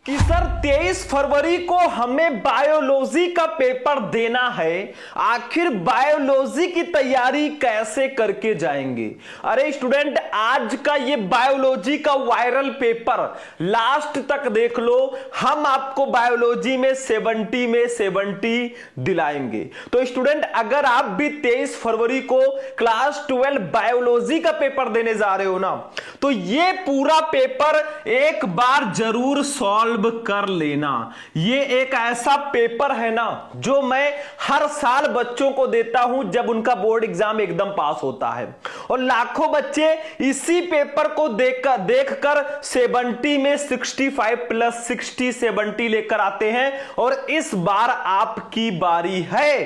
कि सर 23 फरवरी को हमें बायोलॉजी का पेपर देना है, आखिर बायोलॉजी की तैयारी कैसे करके जाएंगे। अरे स्टूडेंट, आज का ये बायोलॉजी का वायरल पेपर लास्ट तक देख लो, हम आपको बायोलॉजी में 70 में 70 दिलाएंगे। तो स्टूडेंट, अगर आप भी 23 फरवरी को क्लास 12 बायोलॉजी का पेपर देने जा रहे हो ना, तो ये पूरा पेपर एक बार जरूर सॉल्व कर लेना। ये एक ऐसा पेपर है ना जो मैं हर साल बच्चों को देता हूं जब उनका बोर्ड एग्जाम एकदम पास होता है, और लाखों बच्चे इसी पेपर को देखकर 70 में 65 प्लस 60 70 लेकर आते हैं। और इस बार आपकी बारी है।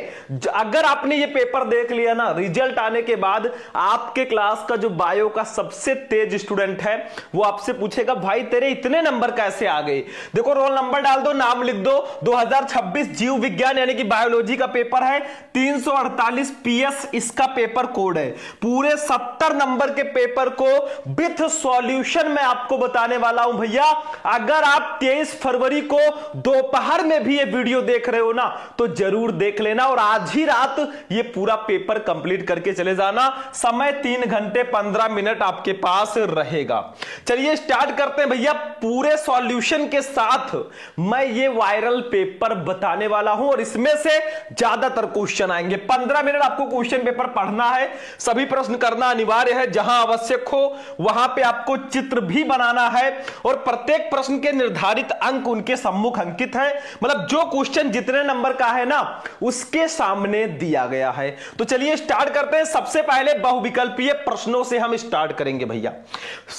अगर आपने ये पेपर देख लिया ना, रिजल्ट आने के बाद आपके क्लास का जो बायो का सबसे तेज स्टूडेंट है वो आपसे पूछेगा, भाई तेरे इतने नंबर कैसे आ गए। देखो, रोल नंबर डाल दो, नाम लिख दो, 2026 जीव विज्ञान यानी कि बायोलॉजी का पेपर है, 348 पीएस इसका पेपर कोड है। पूरे 70 नंबर के पेपर को विथ सॉल्यूशन में आपको बताने वाला हूं भैया। अगर आप 23 फरवरी को दोपहर में भी ये वीडियो देख रहे हो ना, तो जरूर देख लेना और आज ही रात ये पूरा पेपर कंप्लीट करके चले जाना। समय 3 घंटे 15 मिनट आपके पास रहेगा। चलिए स्टार्ट करते हैं भैया। पूरे सॉल्यूशन के साथ मैं ये वायरल पेपर बताने वाला हूं और इसमें से ज्यादातर क्वेश्चन आएंगे। 15 मिनट आपको क्वेश्चन पेपर पढ़ना है, सभी प्रश्न करना अनिवार्य है, जहां आवश्यक हो वहां पे आपको चित्र भी बनाना है, और प्रत्येक प्रश्न के निर्धारित अंक उनके सम्मुख अंकित है। मतलब जो क्वेश्चन जितने नंबर का है ना, उसके सामने दिया गया है। तो चलिए स्टार्ट करते हैं। सबसे पहले बहुविकल्पीय प्रश्नों से हम स्टार्ट करेंगे भैया।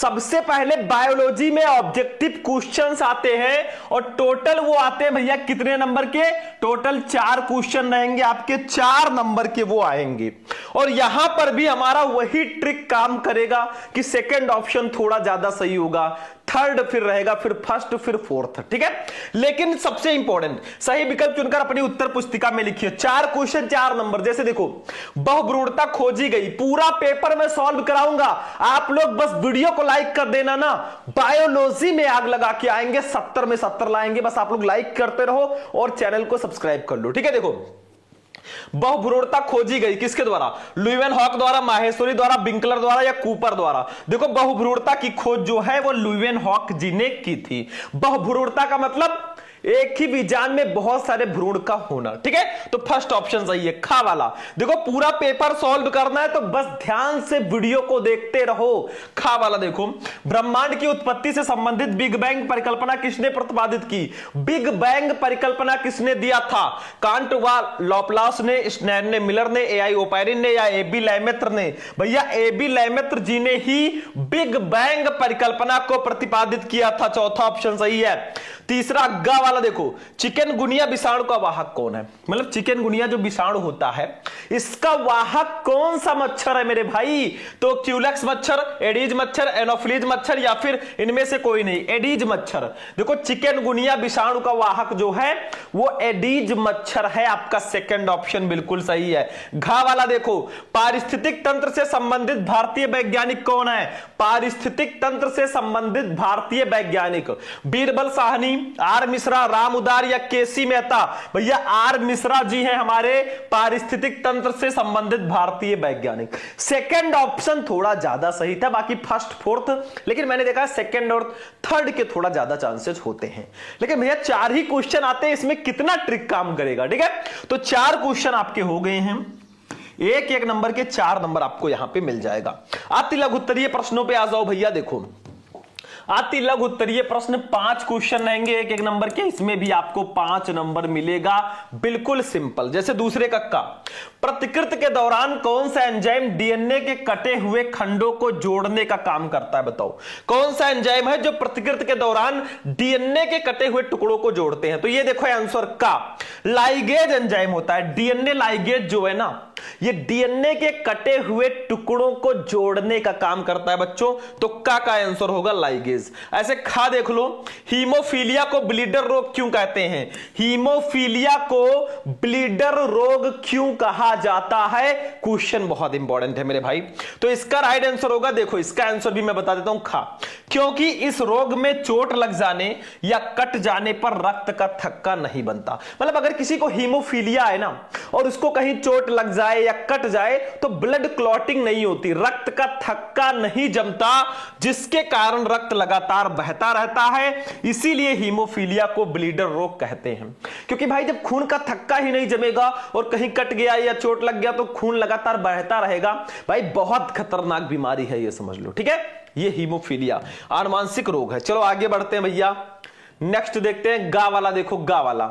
सबसे पहले बायोलॉजी में ऑब्जेक्टिव क्वेश्चंस आते हैं, और टोटल वो आते हैं भैया कितने नंबर के, टोटल 4 क्वेश्चन रहेंगे आपके, 4 नंबर के वो आएंगे। और यहां पर भी हमारा वही ट्रिक काम करेगा कि सेकंड ऑप्शन थोड़ा ज्यादा सही होगा, थर्ड फिर रहेगा, फिर फर्स्ट, फिर फोर्थ, ठीक है। लेकिन सबसे इंपॉर्टेंट सही विकल्प चुनकर अपनी उत्तर पुस्तिका में लिखिए। 4 क्वेश्चन 4 नंबर। जैसे देखो, बहुभ्रूणता खोजी गई, पूरा पेपर में सॉल्व कराऊंगा, आप लोग बस वीडियो को लाइक कर देना ना। बायोलॉजी में आग लगा के आएंगे, 70 में 70 लाएंगे। बस आप लोग लाइक करते रहो और चैनल को सब्सक्राइब कर लो, ठीक है। देखो, बहुभ्रूणता खोजी गई किसके द्वारा, लुईवेनहॉक द्वारा, माहेश्वरी द्वारा, विंकलर द्वारा या कूपर द्वारा। देखो, बहुभ्रूणता की खोज जो है वो लुईवेनहॉक जी ने की थी। बहुभ्रूणता का मतलब एक ही बीजांड में बहुत सारे भ्रूण का होना, ठीक है। तो फर्स्ट ऑप्शन सही है, खा वाला। देखो, पूरा पेपर सॉल्व करना है तो बस ध्यान से वीडियो को देखते रहो। खा वाला देखो, ब्रह्मांड की उत्पत्ति से संबंधित बिग बैंग परिकल्पना किसने प्रतिपादित की। बिग बैंग परिकल्पना किसने दिया था, कांट व लॉपलास ने, स्नैन ने, मिलर ने, एआई ओपैरिन ने या एबी लैमेत्र ने। भैया एबी लैमेत्र जी ने ही बिग बैंग परिकल्पना को प्रतिपादित किया था। चौथा ऑप्शन सही है। तीसरा गा वाला देखो, चिकनगुनिया विषाणु का वाहक कौन है। मतलब चिकनगुनिया जो विषाणु होता है, इसका वाहक कौन सा मच्छर है मेरे भाई। तो क्यूलेक्स मच्छर, एडीज मच्छर, एनोफिलीज मच्छर या फिर इनमें से कोई नहीं, एडीज मच्छर। देखो, चिकनगुनिया विषाणु का वाहक जो है वो एडीज मच्छर है। आपका सेकंड ऑप्शन बिल्कुल सही है। घा वाला देखो, पारिस्थितिक तंत्र से संबंधित भारतीय वैज्ञानिक कौन है। पारिस्थितिक तंत्र से संबंधित भारतीय वैज्ञानिक, बीरबल साहनी, आर मिश्रा, राम उदार या केसी मेहता। भैया आर मिश्रा जी हैं हमारे पारिस्थितिक तंत्र से संबंधित भारतीय वैज्ञानिक। सेकंड ऑप्शन थोड़ा ज्यादा सही था, बाकी फर्स्ट फोर्थ, लेकिन मैंने देखा सेकंड और थर्ड के थोड़ा ज्यादा चांसेस होते हैं। लेकिन भैया 4 ही क्वेश्चन आते हैं, इसमें कितना ट्रिक काम करेगा, ठीक है। तो 4 क्वेश्चन आपके हो गए हैं, एक एक नंबर के 4 नंबर आपको यहां पे मिल जाएगा। अति लघु उत्तरीय प्रश्नों पे आ जाओ भैया। देखो, अति लघु उत्तरीय प्रश्न 5 क्वेश्चन रहेंगे एक एक नंबर के, इसमें भी आपको 5 नंबर मिलेगा। बिल्कुल सिंपल। जैसे दूसरे कक्का, प्रतिकृति के दौरान कौन सा एंजाइम डीएनए के कटे हुए खंडों को जोड़ने का काम करता है। बताओ कौन सा एंजाइम है जो प्रतिकृति के दौरान डीएनए के कटे हुए टुकड़ों को जोड़ते हैं। तो ये देखो आंसर का, लाइगेज एंजाइम होता है। डीएनए लाइगेज जो है ना, ये डीएनए के कटे हुए टुकड़ों को जोड़ने का काम करता है बच्चों। तो का आंसर होगा लाइगेज। ऐसे खा देख लो, हीमोफीलिया को ब्लीडर रोग क्यों कहते हैं? हीमोफीलिया को ब्लीडर रोग क्यों कहा जाता है? क्वेश्चन बहुत इंपॉर्टेंट है मेरे भाई। तो इसका राइट आंसर होगा, देखो इसका आंसर भी मैं बता देता हूं, खा। क्योंकि इस रोग में चोट लग जाने या कट जाने पर रक्त का थक्का नहीं बनता। मतलब अगर किसी को हीमोफीलिया है ना और उसको कहीं चोट लग जाए या कट जाए तो ब्लड क्लॉटिंग नहीं होती, रक्त का थक्का नहीं जमता, जिसके कारण रक्त लगातार बहता रहता है। इसीलिए हीमोफीलिया को ब्लीडर रोग कहते हैं। क्योंकि भाई जब खून का थक्का ही नहीं जमेगा और कहीं कट गया या चोट लग गया तो खून लगातार बहता रहेगा, भाई बहुत खतरनाक बीमारी है, ये समझ लो। ठीक है, ये हीमोफीलिया आनुवांशिक रोग है। चलो आगे बढ़ते हैं भैया, नेक्स्ट देखते हैं गा वाला। देखो गा वाला,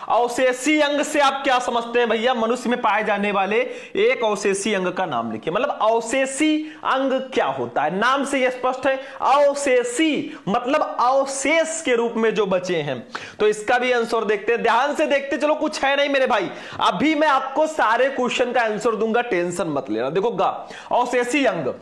अवशेषी अंग से आप क्या समझते हैं भैया? मनुष्य में पाए जाने वाले एक अवशेषी अंग का नाम लिखिए। मतलब अवशेषी अंग क्या होता है? नाम से यह स्पष्ट है, अवशेषी मतलब अवशेष के रूप में जो बचे हैं। तो इसका भी आंसर देखते हैं, ध्यान से देखते चलो, कुछ है नहीं मेरे भाई, अभी मैं आपको सारे क्वेश्चन का आंसर दूंगा, टेंशन मत लेना। देखो गा, अवशेषी अंग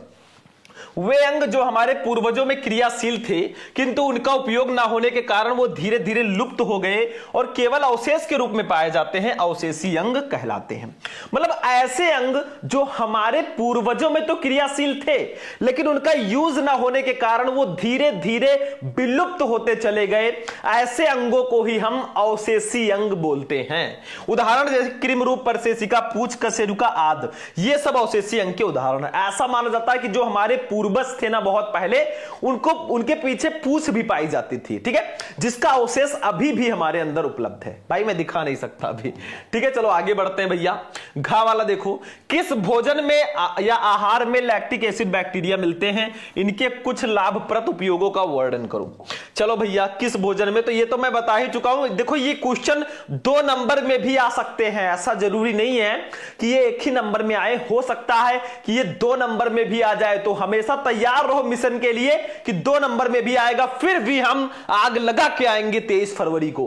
वे अंग जो हमारे पूर्वजों में क्रियाशील थे किंतु उनका उपयोग ना होने के कारण वो धीरे धीरे लुप्त हो गए और केवल अवशेष के रूप में पाए जाते हैं, अवशेषी अंग कहलाते हैं। मतलब ऐसे अंग जो हमारे पूर्वजों में तो क्रियाशील थे लेकिन उनका यूज ना होने के कारण वो धीरे धीरे विलुप्त होते चले गए, ऐसे अंगों को ही हम अवशेषी अंग बोलते हैं। उदाहरण जैसे कृमि रूप, परसेसिका, पूछ, कशेरुका आदि, ये सब अवशेषी अंग के उदाहरण है। ऐसा माना जाता है कि जो हमारे पूर्वज थे ना बहुत पहले, उनको उनके पीछे पूछ भी पाई जाती थी, ठीक है, जिसका अवशेष अभी भी हमारे अंदर उपलब्ध है। भाई मैं दिखा नहीं सकता अभी, ठीक है। चलो आगे बढ़ते हैं भैया, घा वाला देखो, किस भोजन में या आहार में लैक्टिक एसिड बैक्टीरिया मिलते हैं? इनके कुछ लाभप्रद उपयोगों का वर्णन करो। चलो भैया, किस भोजन में, तो ये तो मैं बता ही चुका हूं। देखो ये क्वेश्चन 2 नंबर में भी आ सकते हैं, ऐसा जरूरी नहीं है कि ये एक ही नंबर में आए, हो सकता है कि ये 2 नंबर में भी आ जाए। तो हमेशा तैयार रहो मिशन के लिए कि 2 नंबर में भी आएगा, फिर भी हम आग लगा के आएंगे 23 फरवरी को।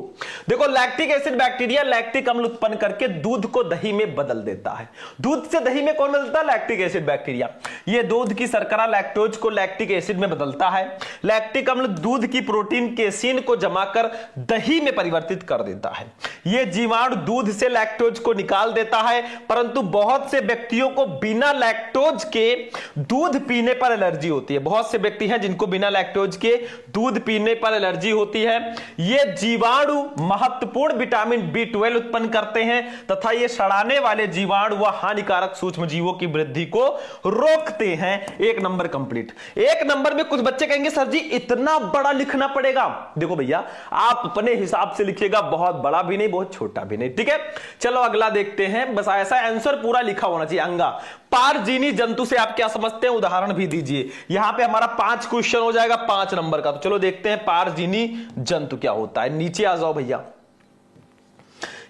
देखो लैक्टिक एसिड बैक्टीरिया लैक्टिक अम्ल उत्पन्न करके दूध को दही में बदल देता है। दूध से दही में कौन बदलता है? Lactic acid bacteria. ये दूध की शर्करा लैक्टोज को लैक्टिक एसिड में बदलता है। लैक्टिक अम्ल दूध की प्रोटीन केसीन को जमाकर दही में परिवर्तित कर देता है। यह जीवाणु दूध से लैक्टोज को निकाल देता है, परंतु बहुत से व्यक्तियों को बिना लैक्टोज के दूध पीने पर एलर्जी होती है। बहुत से व्यक्ति हैं जिनको बिना लैक्टोज के दूध पीने पर एलर्जी होती है। ये जीवाणु महत्वपूर्ण विटामिन B12 उत्पन्न करते हैं तथा ये सड़ाने वाले जीवाणु व हानिकारक सूक्ष्म जीवों की वृद्धि को रोकते हैं। 1 नंबर कंप्लीट। 1 नंबर में कुछ बच्चे कहेंगे सर जी इतना बड़ा लिखना पड़ेगा। देखो भैया आप अपने हिसाब से लिखिएगा, बहुत बड़ा भी नहीं बहुत छोटा भी नहीं, ठीक है। चलो अगला देखते हैं, बस ऐसा आंसर पूरा लिखा होना चाहिए। अंगा, पारजीनी जंतु से आप क्या समझते हैं? उदाहरण भी दीजिए। यहां पे हमारा 5 क्वेश्चन हो जाएगा 5 नंबर का। तो चलो देखते हैं पारजीनी जंतु क्या होता है। नीचे आ जाओ भैया,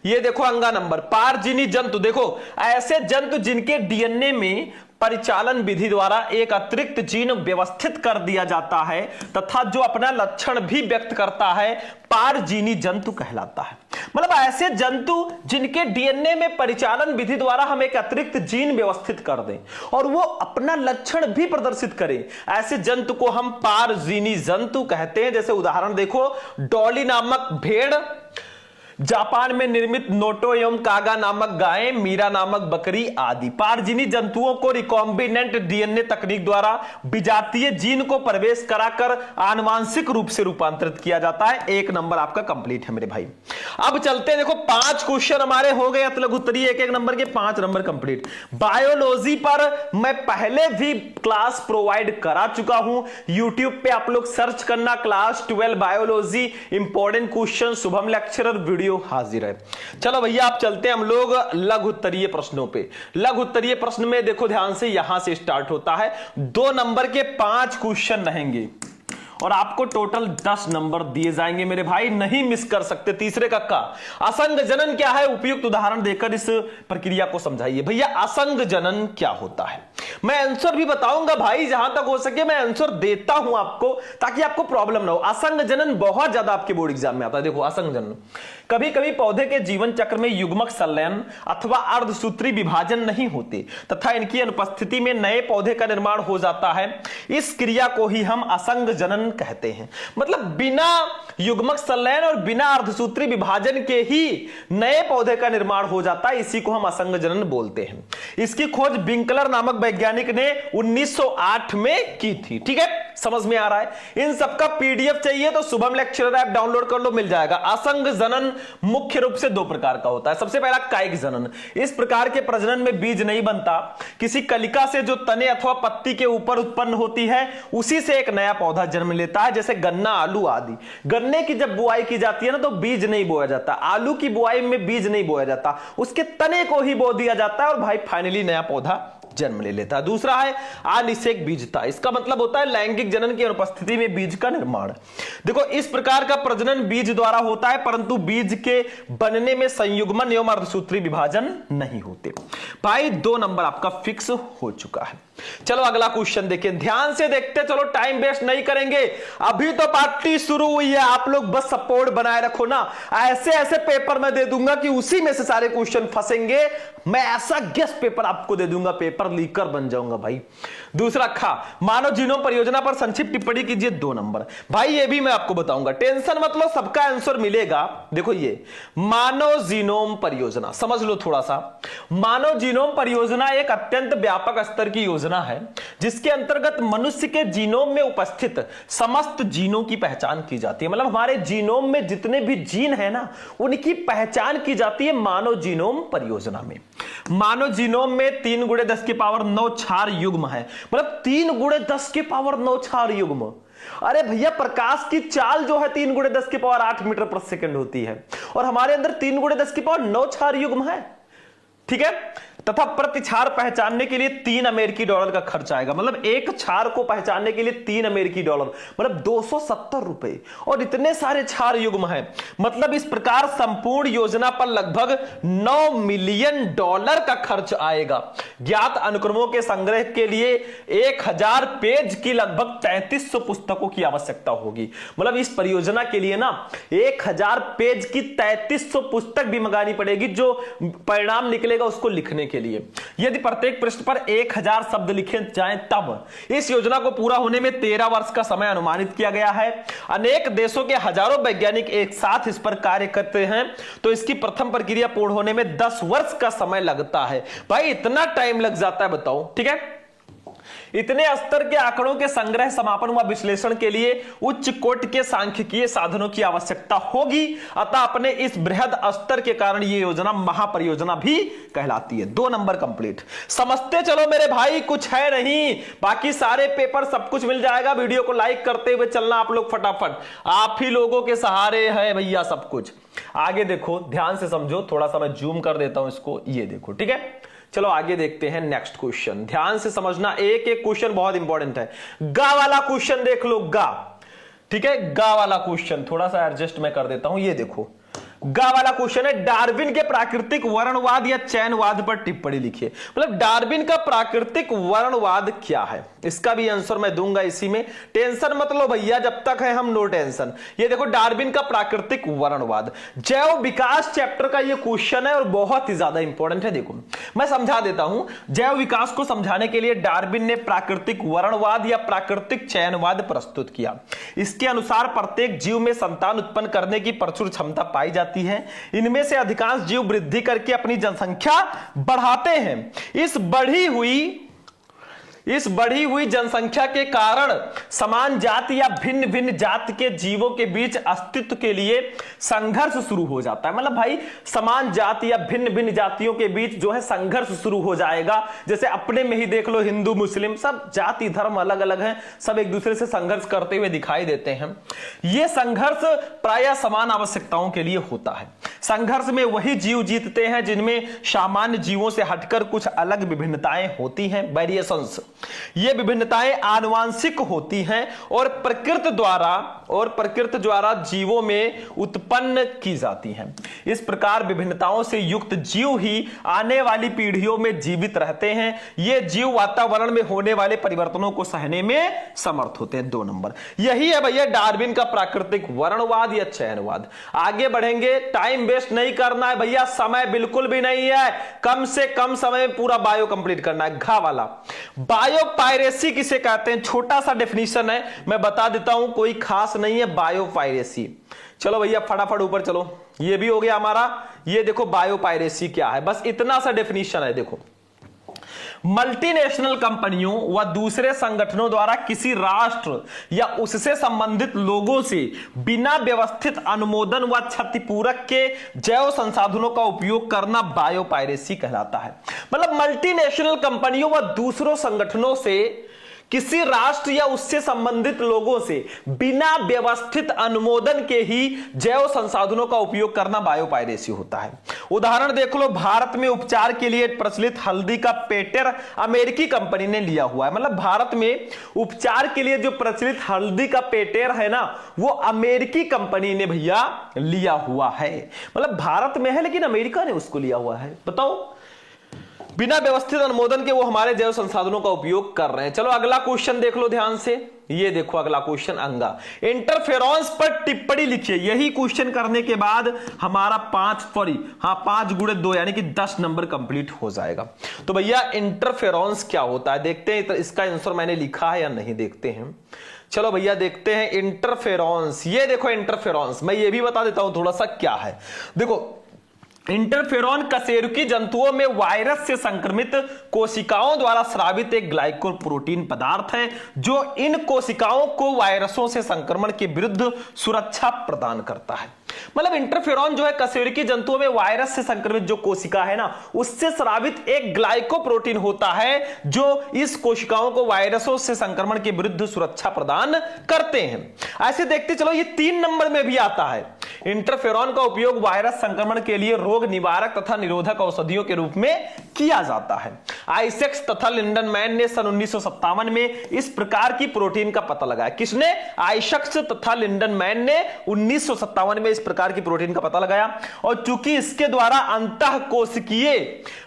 ये देखो अंगा नंबर, पारजीनी जंतु। देखो ऐसे जंतु जिनके डीएनए में परिचालन विधि द्वारा एक अतिरिक्त जीन व्यवस्थित कर दिया जाता है तथा जो अपना लक्षण भी व्यक्त करता है, पारजीनी जंतु कहलाता है। मतलब ऐसे जंतु जिनके डीएनए में परिचालन विधि द्वारा हम एक अतिरिक्त जीन व्यवस्थित कर दें और वो अपना लक्षण भी प्रदर्शित करें, ऐसे जंतु को हम पारजीनी जंतु कहते हैं। जैसे उदाहरण देखो, डॉली नामक भेड़, जापान में निर्मित नोटो एवं कागा नामक गायें, मीरा नामक बकरी आदि। पारजीनी जंतुओं को रिकॉम्बिनेंट डीएनए तकनीक द्वारा विजातीय जीन को प्रवेश कराकर आनुवांशिक रूप से रूपांतरित किया जाता है। 1 नंबर आपका कंप्लीट है मेरे भाई। अब चलते हैं, देखो 5 क्वेश्चन हमारे हो गए अतलग उत्तरीय, 1-1 नंबर के 5 नंबर कंप्लीट। बायोलॉजी पर मैं पहले भी क्लास प्रोवाइड करा चुका हूं, यूट्यूब पे आप लोग सर्च करना class 12 biology important question, Shubham lecturer video हाजिर है। चलो भैया आप चलते हैं हम लोग लघु उत्तरीय प्रश्नों पे। लघु उत्तरीय प्रश्न में देखो ध्यान से, यहां से स्टार्ट होता है। 2 नंबर के 5 क्वेश्चन रहेंगे और आपको टोटल 10 नंबर दिए जाएंगे मेरे भाई, नहीं मिस कर सकते। तीसरे कक्का, असंग जनन क्या है? उपयुक्त उदाहरण देकर इस प्रक्रिया को समझाइए। भैया असंग जनन क्या होता है? मैं आंसर भी बताऊंगा भाई, जहां तक हो सके मैं आंसर देता हूं आपको ताकि आपको प्रॉब्लम ना हो। असंग जनन बहुत ज्यादा आपके बोर्ड एग्जाम में आता है। देखो असंग जनन कभी कभी पौधे के जीवन चक्र में युग्मक संलयन अथवा अर्धसूत्री विभाजन नहीं होते तथा इनकी अनुपस्थिति में नए पौधे का निर्माण हो जाता है। इस क्रिया को ही हम असंग जनन कहते हैं। मतलब बिना युग्मक संलयन और बिना अर्धसूत्री विभाजन के ही नए पौधे का निर्माण हो जाता है, इसी को हम असंग जनन बोलते हैं। इसकी खोज विंकलर नामक वैज्ञानिक ने 1908 में की थी। ठीक है, समझ में आ रहा है। इन सबका पीडीएफ चाहिए तो शुभम लेक्चरर ऐप डाउनलोड कर लो, मिल जाएगा। असंग जनन मुख्य रूप से दो प्रकार का होता है। सबसे पहला कायिक जनन। इस प्रकार के प्रजनन में बीज नहीं बनता, किसी कलिका से जो तने अथवा पत्ती के ऊपर उत्पन्न होती है उसी से एक नया पौधा जन्म लेता है, जैसे गन्ना, आलू आदि। गन्ने की जब बुआई की जाती है ना तो बीज नहीं बोया जाता, आलू की बुआई में बीज नहीं बोया जाता, उसके तने को ही बो दिया जाता है और भाई फाइनली नया पौधा जन्म ले लेता है। दूसरा है अनिषेक बीजता। इसका मतलब होता है लैंगिक जनन की अनुपस्थिति में बीज का निर्माण। देखो, इस प्रकार का प्रजनन बीज द्वारा होता है परंतु बीज के बनने में संयुग्मन एवं अर्धसूत्री विभाजन नहीं होते। भाई 2 नंबर आपका फिक्स हो चुका है। चलो अगला क्वेश्चन देखिए, ध्यान से देखते चलो, टाइम वेस्ट नहीं करेंगे। अभी तो पार्टी शुरू हुई है, आप लोग बस सपोर्ट बनाए रखो ना। ऐसे ऐसे पेपर मैं दे दूंगा कि उसी में से सारे क्वेश्चन फंसेंगे। मैं ऐसा गेस्ट पेपर आपको दे दूंगा, पेपर लीकर बन जाऊंगा भाई। दूसरा खा मानव जीनोम परियोजना पर संक्षिप्त टिप्पणी कीजिए, 2 नंबर। भाई ये भी मैं आपको बताऊंगा, टेंशन मतलब सबका आंसर मिलेगा। देखो ये मानव जीनोम परियोजना समझ लो थोड़ा सा। मानव जीनोम परियोजना एक अत्यंत व्यापक स्तर की योजना है जिसके अंतर्गत मनुष्य के जीनोम में उपस्थित समस्त जीनों की पहचान की जाती है। मतलब हमारे जीनोम में जितने भी जीन है ना उनकी पहचान की जाती है मानव जीनोम परियोजना में। मानव जीनोम में 3 × 10⁹ क्षार युग्म है। मतलब 3 × 10⁹ क्षार युग्म। अरे भैया, प्रकाश की चाल जो है 3 × 10⁸ मीटर प्रति सेकंड होती है और हमारे अंदर 3 × 10⁹ क्षार युग्म है। ठीक है, तथा प्रति क्षार पहचानने के लिए $3 अमेरिकी का खर्च आएगा। मतलब एक क्षार को पहचानने के लिए $3 अमेरिकी, मतलब 270 रुपए। और इतने सारे क्षार युग्म हैं। मतलब इस प्रकार संपूर्ण योजना पर लगभग $9 मिलियन का खर्च आएगा। ज्ञात अनुक्रमों के संग्रह के लिए 1000 पेज की लगभग 3300 पुस्तकों की आवश्यकता होगी। मतलब इस परियोजना के लिए ना 1000 पेज की 3300 पुस्तक भी मंगानी पड़ेगी, जो परिणाम निकलेगा उसको लिखने के लिए। यदि प्रत्येक पृष्ठ पर 1000 शब्द लिखे जाएं तब। इस योजना को पूरा होने में 13 वर्ष का समय अनुमानित किया गया है। अनेक देशों के हजारों वैज्ञानिक एक साथ इस पर कार्य करते हैं, तो इसकी प्रथम प्रक्रिया पूर्ण होने में 10 वर्ष का समय लगता है। भाई इतना टाइम लग जाता है, बताओ। ठीक है, इतने स्तर के आंकड़ों के संग्रह, समापन व विश्लेषण के लिए उच्च कोटि के सांख्यिकीय साधनों की आवश्यकता होगी। अतः अपने इस बृहद स्तर के कारण यह योजना महापरियोजना भी कहलाती है। 2 नंबर कंप्लीट। समझते चलो मेरे भाई, कुछ है नहीं, बाकी सारे पेपर सब कुछ मिल जाएगा। वीडियो को लाइक करते हुए चलना आप लोग फटाफट, आप ही लोगों के सहारे है भैया सब कुछ। आगे देखो, ध्यान से समझो, थोड़ा सा मैं जूम कर देता हूं इसको, ये देखो। ठीक है, चलो आगे देखते हैं नेक्स्ट क्वेश्चन। ध्यान से समझना, एक एक क्वेश्चन बहुत इंपॉर्टेंट है। गा वाला क्वेश्चन देख लो, गा। ठीक है, गा वाला क्वेश्चन थोड़ा सा एडजस्ट मैं कर देता हूं, ये देखो। गा वाला क्वेश्चन है, डार्विन के प्राकृतिक वर्णवाद या चयनवाद पर टिप्पणी लिखिए। मतलब डार्विन का प्राकृतिक वर्णवाद क्या है, इसका भी आंसर मैं दूंगा इसी में। टेंशन मत लो भैया, जब तक है हम नो टेंशन। ये देखो, डार्विन का प्राकृतिक वर्णवाद, जैव विकास चैप्टर का ये क्वेश्चन है और बहुत ही ज्यादा इंपॉर्टेंट है। देखो मैं समझा देता हूं। जैव विकास को समझाने के लिए डार्विन ने प्राकृतिक वर्णवाद या प्राकृतिक चयनवाद प्रस्तुत किया। इसके अनुसार प्रत्येक जीव में संतान उत्पन्न करने की प्रचुर क्षमता पाई जाती है। इनमें से अधिकांश जीव वृद्धि करके अपनी जनसंख्या बढ़ाते हैं। इस बढ़ी हुई जनसंख्या के कारण समान जाति या भिन्न भिन्न जाति के जीवों के बीच अस्तित्व के लिए संघर्ष शुरू हो जाता है। मतलब भाई समान जाति या भिन्न भिन्न जातियों के बीच जो है संघर्ष शुरू हो जाएगा। जैसे अपने में ही देख लो, हिंदू मुस्लिम सब जाति धर्म अलग अलग हैं, सब एक दूसरे से संघर्ष करते हुए दिखाई देते हैं। यह संघर्ष प्रायः समान आवश्यकताओं के लिए होता है। संघर्ष में वही जीव जीतते हैं जिनमें सामान्य जीवों से हटकर कुछ अलग विभिन्नताएं होती हैं, वेरिएशंस। ये विभिन्नताएं आनुवांशिक होती हैं और प्रकृति द्वारा जीवों में उत्पन्न की जाती हैं। इस प्रकार विभिन्नताओं से युक्त जीव ही आने वाली पीढ़ियों में जीवित रहते हैं। ये जीव वातावरण में होने वाले परिवर्तनों को सहने में समर्थ होते हैं। 2 नंबर यही है भैया डार्विन का प्राकृतिक वर्णवाद या चयनवाद। आगे बढ़ेंगे, टाइम वेस्ट नहीं करना है भैया, समय बिल्कुल भी नहीं है, कम से कम समय में पूरा बायो कंप्लीट करना है। घा वाला बायो पायरेसी किसे कहते हैं, छोटा सा डेफिनेशन है, मैं बता देता हूं, कोई खास नहीं है। बायो पायरेसी, चलो भैया फटाफट ऊपर चलो, ये भी हो गया हमारा। ये देखो बायो पायरेसी क्या है, बस इतना सा डेफिनेशन है। देखो, मल्टीनेशनल कंपनियों व दूसरे संगठनों द्वारा किसी राष्ट्र या उससे संबंधित लोगों से बिना व्यवस्थित अनुमोदन व क्षतिपूरक के जैव संसाधनों का उपयोग करना बायोपायरेसी कहलाता है। मतलब मल्टीनेशनल कंपनियों व दूसरों संगठनों से किसी राष्ट्र या उससे संबंधित लोगों से बिना व्यवस्थित अनुमोदन के ही जैव संसाधनों का उपयोग करना बायोपायरेसी होता है। उदाहरण देख लो, भारत में उपचार के लिए प्रचलित हल्दी का पेटेंट अमेरिकी कंपनी ने लिया हुआ है। मतलब भारत में उपचार के लिए जो प्रचलित हल्दी का पेटेंट है ना, वो अमेरिकी कंपनी ने भैया लिया हुआ है। मतलब भारत में है लेकिन अमेरिका ने उसको लिया हुआ है। बताओ, बिना व्यवस्थित अनुमोदन के वो हमारे जैव संसाधनों का उपयोग कर रहे हैं। चलो अगला क्वेश्चन देख लो ध्यान से। ये देखो अगला क्वेश्चन, अंगा इंटरफेरॉन्स पर टिप्पणी लिखिए। यही क्वेश्चन करने के बाद हमारा 5 गुणे 2 यानी कि 10 नंबर कंप्लीट हो जाएगा। तो भैया इंटरफेरॉन्स क्या होता है देखते हैं, इसका आंसर मैंने लिखा है या नहीं देखते हैं। चलो भैया देखते हैं इंटरफेरॉन्स। ये देखो इंटरफेरॉन्स, मैं ये भी बता देता हूं थोड़ा सा क्या है। देखो, इंटरफेरॉन कशेरुकी जंतुओं में वायरस से संक्रमित कोशिकाओं द्वारा स्रावित एक ग्लाइकोप्रोटीन पदार्थ है जो इन कोशिकाओं को वायरसों से संक्रमण के विरुद्ध सुरक्षा प्रदान करता है। मतलब इंटरफेरॉन जो है कशेरुकी जंतुओं में वायरस से संक्रमित जो कोशिका है ना, उससे स्रावित एक ग्लाइकोप्रोटीन होता है जो इस कोशिकाओं को वायरसों से संक्रमण के विरुद्ध सुरक्षा प्रदान करते हैं। ऐसे देखते चलो, ये 3 नंबर में भी आता है। इंटरफेरॉन का उपयोग वायरस संक्रमण के लिए रोग निवारक तथा निरोधक औषधियों के रूप में किया जाता है। आइसेक्स तथा लिंडनमैन ने सन 1957 में इस प्रकार की प्रोटीन का पता लगाया। किसने? आइसेक्स तथा लिंडनमैन ने 1957 में इस प्रकार की प्रोटीन का पता लगाया। और चूंकि इसके द्वारा अंतःकोशिकीय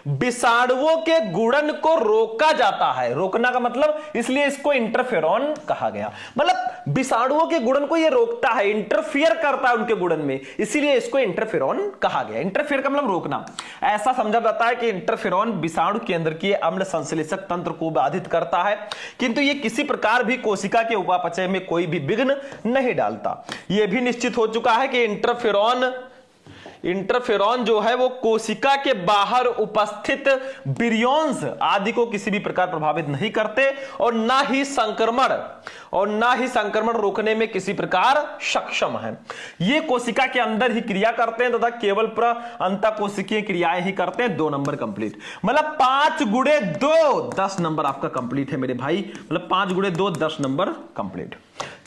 विषाणुओं के गुणन को रोका जाता है, रोकना का मतलब, इसलिए इसको इंटरफेरॉन कहा गया। मतलब विषाणुओं के गुणन को यह रोकता है, इंटरफियर करता है उनके गुणन में, इसीलिए इसको इंटरफेरॉन कहा गया। इंटरफेयर का मतलब रोकना। ऐसा समझा जाता है कि इंटरफेरॉन विषाणु के अंदर के अम्ल संश्लेषक तंत्र को बाधित करता है, किंतु यह किसी प्रकार भी कोशिका के उपापचय में कोई भी विघ्न नहीं डालता। यह भी निश्चित हो चुका है कि इंटरफेरॉन जो है वो कोशिका के बाहर उपस्थित विरियॉन्स आदि को किसी भी प्रकार प्रभावित नहीं करते और ना ही संक्रमण रोकने में किसी प्रकार सक्षम है। ये कोशिका के अंदर ही क्रिया करते हैं तथा केवल अंतःकोशिकीय क्रियाएं ही करते हैं। 2 नंबर कंप्लीट। मतलब 5 गुणे 2 10 नंबर आपका कंप्लीट है मेरे भाई। मतलब 5 गुणे 2 10 नंबर कंप्लीट।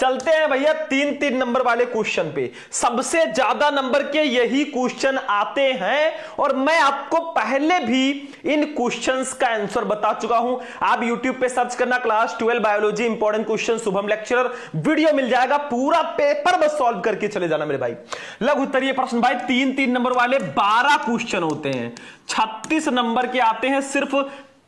चलते हैं भैया 3 नंबर वाले क्वेश्चन पे। सबसे ज्यादा नंबर के यही क्वेश्चन आते हैं और मैं आपको पहले भी इन क्वेश्चंस का आंसर बता चुका हूं। आप YouTube पे सर्च करना class 12 biology important question Shubham lecturer, video मिल जाएगा। पूरा पेपर बस सॉल्व करके चले जाना मेरे भाई। लघु उत्तरीय प्रश्न भाई 3 नंबर वाले 12 क्वेश्चन होते हैं। 36 नंबर के आते हैं सिर्फ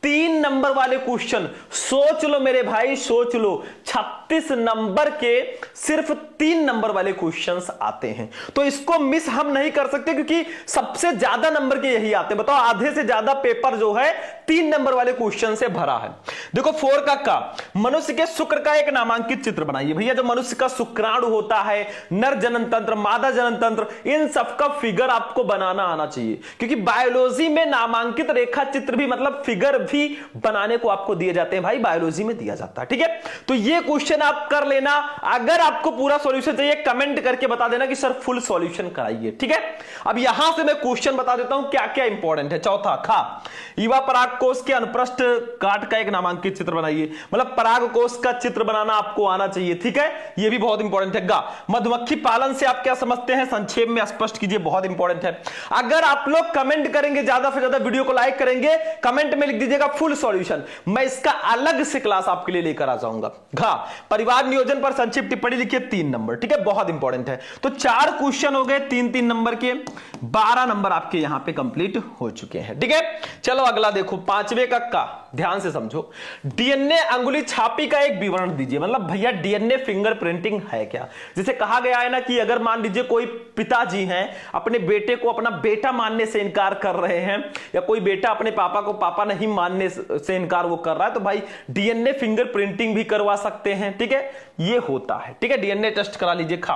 3 नंबर वाले क्वेश्चन। सोच लो मेरे भाई, सोच लो, 36 नंबर के सिर्फ 3 नंबर वाले क्वेश्चंस आते हैं। तो इसको मिस हम नहीं कर सकते क्योंकि सबसे ज्यादा नंबर के यही आते हैं। बताओ, आधे से ज्यादा पेपर जो है 3 नंबर वाले क्वेश्चन से भरा है। देखो 4 का मनुष्य के शुक्र का एक नामांकित चित्र बनाइए। भैया जो मनुष्य का शुक्राणु होता है, नर जनन तंत्र, मादा जनन तंत्र, इन सबका फिगर आपको बनाना आना चाहिए क्योंकि बायोलॉजी में नामांकित रेखा चित्र भी मतलब फिगर भी बनाने को आपको दिए जाते हैं भाई, बायोलॉजी में दिया जाता है। ठीक है, तो ये क्वेश्चन आप कर लेना। अगर आपको पूरा सॉल्यूशन चाहिए कमेंट करके बता देना कि सर फुल सॉल्यूशन कराइए। ठीक है, अब यहां से मैं क्वेश्चन बता देता हूं क्या क्या इंपॉर्टेंट है। चौथा, खा युवा पराग कोष के अनुप्रस्थ काट का एक नामांकित चित्र बनाइए, मतलब पराग कोष का चित्र बनाना आपको आना चाहिए। ठीक है, ये भी बहुत इंपॉर्टेंट है। गा मधुमक्खी पालन से आप क्या समझते हैं, संक्षेप में स्पष्ट कीजिए, बहुत इंपॉर्टेंट है। अगर आप लोग कमेंट करेंगे, ज्यादा से ज्यादा वीडियो को लाइक करेंगे, कमेंट में लिख दीजिएगा फुल सॉल्यूशन, मैं इसका अलग से क्लास आपके लिए लेकर आ जाऊंगा। घा परिवार नियोजन पर संक्षिप्त टिप्पणी लिखिए 3 नंबर। ठीक है, बहुत इंपॉर्टेंट है। तो 4 क्वेश्चन हो गए 3-3 नंबर के, 12 नंबर आपके यहां पे कंप्लीट हो चुके हैं। ठीक है, चलो अगला देखो, 5वें का ध्यान से समझो। डीएनए अंगुली छापी का एक विवरण दीजिए, मतलब भैया डीएनए फिंगरप्रिंटिंग है क्या। जैसे कहा गया है ना कि अगर मान लीजिए कोई पिताजी हैं, अपने बेटे को अपना बेटा मानने से इनकार कर रहे हैं, या कोई बेटा अपने पापा को पापा नहीं मानने से इनकार वो कर रहा है, तो भाई डीएनए फिंगरप्रिंटिंग भी करवा सकते हैं। ठीक है, ये होता है। ठीक है, डीएनए टेस्ट करा लीजिए। खा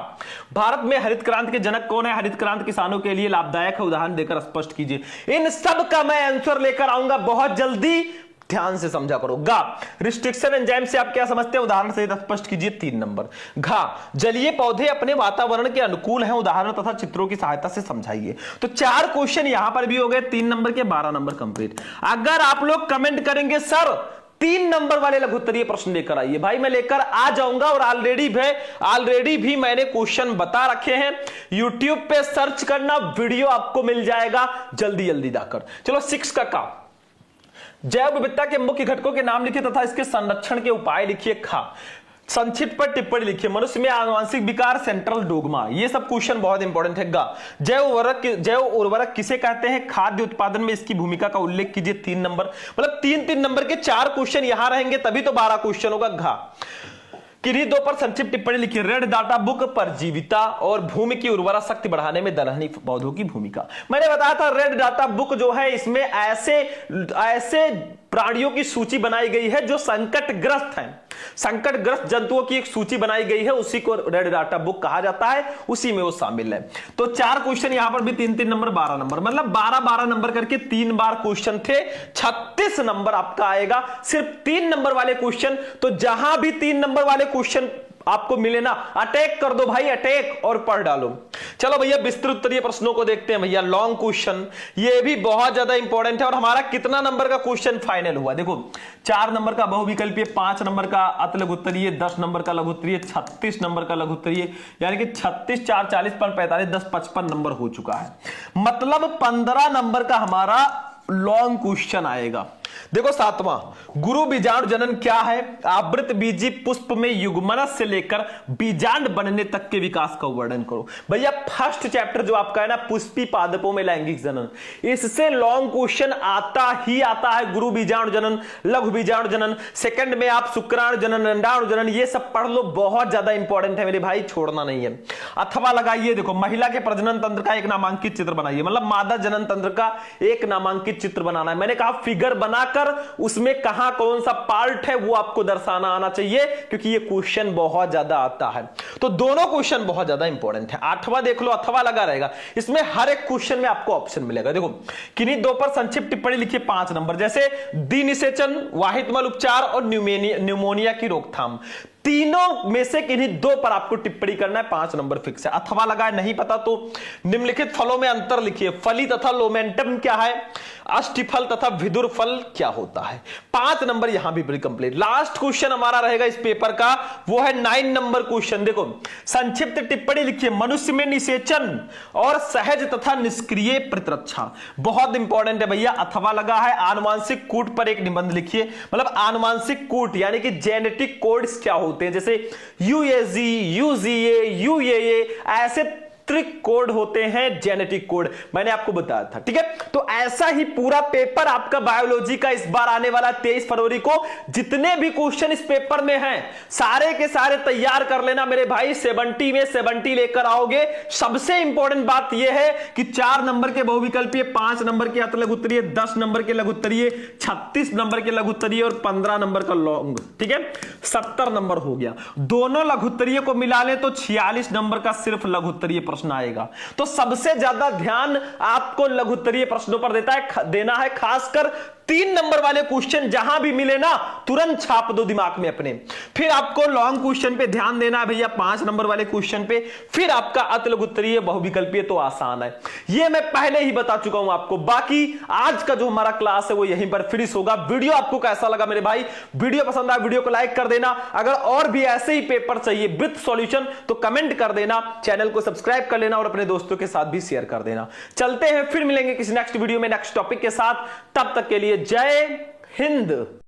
भारत में हरित क्रांति के जनक कौन है, हरित क्रांति किसानों के लिए लाभदायक है, उदाहरण देकर स्पष्ट कीजिए। इन सब का मैं आंसर लेकर आऊंगा बहुत जल्दी, ध्यान से समझा करो। गा रिस्ट्रिक्शन एंजाइम से आप क्या समझते हैं, उदाहरण से स्पष्ट कीजिए 3 नंबर। घा जलीय पौधे अपने वातावरण के अनुकूल हैं, उदाहरण तथा चित्रों की सहायता से समझाइए। तो 4 क्वेश्चन यहां पर भी हो गए 3 नंबर के, 12 नंबर कंप्लीट। अगर आप लोग कमेंट करेंगे सर 3 नंबर वाले लघु उत्तरीय प्रश्न लेकर आइए, भाई मैं लेकर आ जाऊंगा। और ऑलरेडी भी मैंने क्वेश्चन बता रखे हैं, यूट्यूब पे सर्च करना, वीडियो आपको मिल जाएगा जल्दी जल्दी जाकर। चलो 6 का जैव विविधता के मुख्य घटकों के नाम लिखिए तथा इसके संरक्षण के उपाय लिखिए। खा संक्षिप्त पर टिप्पणी लिखिए, मनुष्य में आनुवंशिक विकार, सेंट्रल डोगमा, ये सब क्वेश्चन बहुत इंपॉर्टेंट है। गा जैव उर्वरक किसे कहते हैं, खाद्य उत्पादन में इसकी भूमिका का उल्लेख कीजिए 3 नंबर। मतलब 3-3 नंबर के 4 क्वेश्चन यहां रहेंगे, तभी तो 12 क्वेश्चन होगा। घा किन्हीं 2 पर संक्षिप्त टिप्पणी लिखिए। रेड डाटा बुक पर जीविता और भूमि की उर्वरा शक्ति बढ़ाने में दलहनी पौधों की भूमिका। मैंने बताया था रेड डाटा बुक जो है, इसमें ऐसे प्राणियों की सूची बनाई गई है जो संकटग्रस्त हैं, संकटग्रस्त जंतुओं की एक सूची बनाई गई है, उसी को रेड डाटा बुक कहा जाता है, उसी में वो शामिल है। तो 4 क्वेश्चन यहां पर भी 3-3 नंबर, 12 नंबर, मतलब 12-12 नंबर करके 3 बार क्वेश्चन थे, 36 नंबर आपका आएगा सिर्फ 3 नंबर वाले क्वेश्चन। तो जहां भी 3 नंबर वाले क्वेश्चन आपको मिले ना, अटैक कर दो भाई, अटैक और पढ़ डालो। चलो भैया विस्तृत उत्तरीय प्रश्नों को देखते हैं। भैया लॉन्ग क्वेश्चन, ये भी बहुत ज्यादा इंपॉर्टेंट है। और हमारा कितना नंबर का क्वेश्चन फाइनल हुआ, देखो 4 नंबर का बहुविकल्पीय, 5 नंबर का अति लघु उत्तरीय, 10 नंबर का लघु उत्तरीय, 36 नंबर का लघु उत्तरीय, यानी कि 36, 4, 40, 45, 10, 55 नंबर हो चुका है। मतलब 15 नंबर का हमारा लॉन्ग क्वेश्चन आएगा। देखो 7वां, गुरु बीजाणु जनन क्या है, आवृत बीजी पुष्प में युग्मनज से लेकर बीजांड बनने तक के विकास का वर्णन करो। भैया फर्स्ट चैप्टर जो आपका है ना, पुष्पी पादपों में लैंगिक जनन, इससे लॉन्ग क्वेश्चन आता ही आता है। गुरु बीजाणु जनन, लघु बीजाणु जनन, सेकंड में आप शुक्राणु जनन, अंडाणु जनन, ये सब पढ़ लो, बहुत ज्यादा इंपॉर्टेंट है मेरे भाई, छोड़ना नहीं है। अथवा लगाइए, देखो महिला के प्रजनन तंत्र का एक नामांकित चित्र बनाइए, मतलब मादा जनन तंत्र का एक नामांकित चित्र बनाना है। मैंने कहा फिगर बनाकर उसमें कहां कौन सा पार्ट है वो आपको दर्शाना आना चाहिए, क्योंकि ये क्वेश्चन बहुत ज्यादा आता है। तो दोनों क्वेश्चन बहुत ज्यादा इंपॉर्टेंट है। 8वां देख लो, अथवा लगा रहेगा, इसमें हर एक क्वेश्चन में आपको ऑप्शन मिलेगा। देखो किन्हीं 2 पर संक्षिप्त टिप्पणी लिखिए 5 नंबर, जैसे दिनिसेचन, वाहित मल उपचार और न्यूमोनिया की रोकथाम, तीनों में से किन्हीं 2 पर आपको टिप्पणी करना है, 5 नंबर फिक्स है। अथवा लगा नहीं पता तो निम्नलिखित फलों में अंतर लिखिए, फली तथा लोमेंटम क्या है, अष्टिफल तथा विदुर फल क्या होता है। 5 नंबर यहां भी बिल्कुल कंप्लीट। लास्ट क्वेश्चन हमारा रहेगा इस पेपर का, वो है 9 नंबर क्वेश्चन। देखो संक्षिप्त टिप्पणी लिखिए, मनुष्य में निषेचन और सहज तथा निष्क्रिय प्रतिरक्षा, बहुत इंपॉर्टेंट है भैया। अथवा लगा है, आनुवांशिक कूट पर एक निबंध लिखिए, मतलब आनुवांशिक कूट यानी कि जेनेटिक कोड्स क्या होते हैं, जैसे यूएजी, यूजीए, यूएए, ऐसे ट्रिक कोड होते हैं, जेनेटिक कोड मैंने आपको बताया था। ठीक है, तो ऐसा ही पूरा पेपर आपका बायोलॉजी का इस बार आने वाला 23 फरवरी को, जितने भी क्वेश्चन इस पेपर में हैं सारे के सारे तैयार कर लेना मेरे भाई, 70 में 70 लेकर आओगे। सबसे इंपॉर्टेंट बात यह है कि 4 नंबर के बहुविकल्पीय, 5 नंबर के अति लघु उत्तरीय, 10 नंबर के लघु उत्तरीय, 36 नंबर के लघु उत्तरीय और 15 नंबर का लॉन्ग। ठीक है, 70 नंबर हो गया। दोनों लघु उत्तरीय को मिला ले तो 46 नंबर का सिर्फ लघु उत्तरीय प्रश्न आएगा। तो सबसे ज्यादा ध्यान आपको लघुत्तरीय प्रश्नों पर देना है, खासकर 3 नंबर वाले क्वेश्चन जहां भी मिले ना तुरंत छाप दो दिमाग में अपने। फिर आपको लॉन्ग क्वेश्चन पे ध्यान देना है भैया, 5 नंबर वाले क्वेश्चन पे। फिर आपका अति लघुत्तरीय बहुविकल्पीय तो आसान है, ये मैं पहले ही बता चुका हूं आपको। बाकी आज का जो हमारा क्लास है वो यहीं पर फिनिश होगा। वीडियो आपको कैसा लगा मेरे भाई? वीडियो पसंद आया वीडियो को लाइक कर देना। अगर और भी ऐसे ही पेपर चाहिए विद सॉल्यूशन तो कमेंट कर देना, चैनल को सब्सक्राइब कर लेना और अपने दोस्तों के साथ भी शेयर कर देना। चलते हैं, फिर मिलेंगे किसी नेक्स्ट वीडियो में नेक्स्ट टॉपिक के साथ। तब तक के लिए जय हिंद।